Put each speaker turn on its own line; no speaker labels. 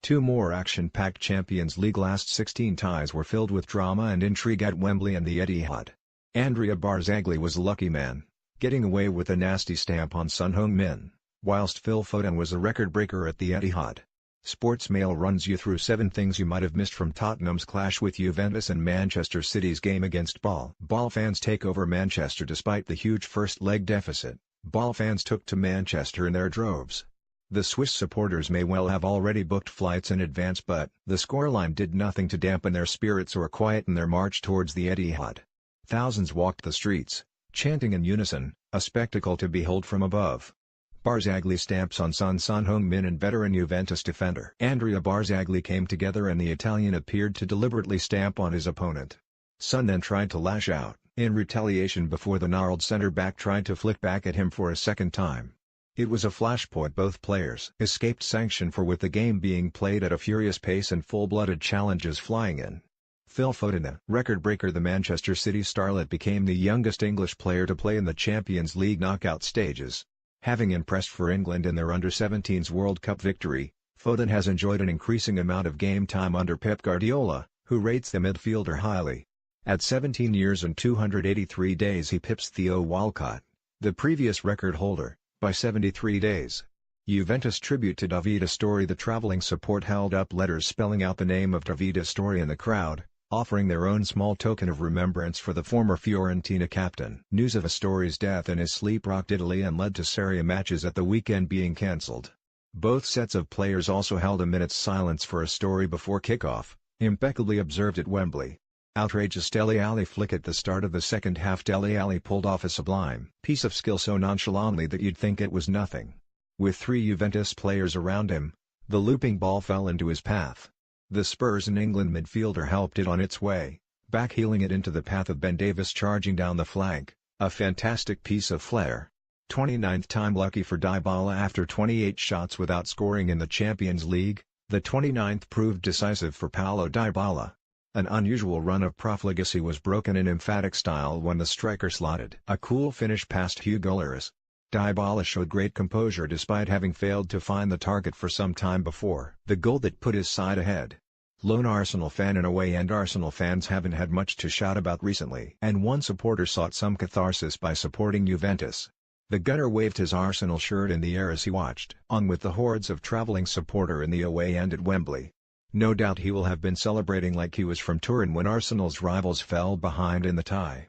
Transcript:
Two more action-packed Champions League last 16 ties were filled with drama and intrigue at Wembley and the Etihad. Andrea Barzagli was a lucky man, getting away with a nasty stamp on Son Heung-min, whilst Phil Foden was a record-breaker at the Etihad. Sportsmail runs you through 7 things you might have missed from Tottenham's clash with Juventus and Manchester City's game against Ball fans take over Manchester despite the huge first-leg deficit. Ball fans took to Manchester in their droves. The Swiss supporters may well have already booked flights in advance, but the scoreline did nothing to dampen their spirits or quieten their march towards the Etihad. Thousands walked the streets, chanting in unison, a spectacle to behold from above. Barzagli stamps on Son Heung-min and veteran Juventus defender Andrea Barzagli came together and the Italian appeared to deliberately stamp on his opponent. Son then tried to lash out, in retaliation, before the gnarled centre-back tried to flick back at him for a second time. It was a flashpoint both players escaped sanction for, with the game being played at a furious pace and full-blooded challenges flying in. Phil Foden, a record breaker. The Manchester City starlet became the youngest English player to play in the Champions League knockout stages. Having impressed for England in their under-17s World Cup victory, Foden has enjoyed an increasing amount of game time under Pep Guardiola, who rates the midfielder highly. At 17 years and 283 days he pips Theo Walcott, the previous record holder, by 73 days. Juventus tribute to Davide Astori. The travelling support held up letters spelling out the name of Davide Astori in the crowd, offering their own small token of remembrance for the former Fiorentina captain. News of Astori's death in his sleep rocked Italy and led to Serie A matches at the weekend being cancelled. Both sets of players also held a minute's silence for Astori before kickoff, impeccably observed at Wembley. Outrageous Dele Alli flick at the start of the second half. Dele Alli pulled off a sublime piece of skill so nonchalantly that you'd think it was nothing. With 3 Juventus players around him, the looping ball fell into his path. The Spurs and England midfielder helped it on its way, backheeling it into the path of Ben Davies charging down the flank, a fantastic piece of flair. 29th time lucky for Dybala. After 28 shots without scoring in the Champions League, the 29th proved decisive for Paulo Dybala. An unusual run of profligacy was broken in emphatic style when the striker slotted a cool finish past Hugo Lloris. Dybala showed great composure despite having failed to find the target for some time before the goal that put his side ahead. Lone Arsenal fan in away end. Arsenal fans haven't had much to shout about recently, and one supporter sought some catharsis by supporting Juventus. The gunner waved his Arsenal shirt in the air as he watched on with the hordes of travelling supporter in the away end at Wembley. No doubt he will have been celebrating like he was from Turin when Arsenal's rivals fell behind in the tie.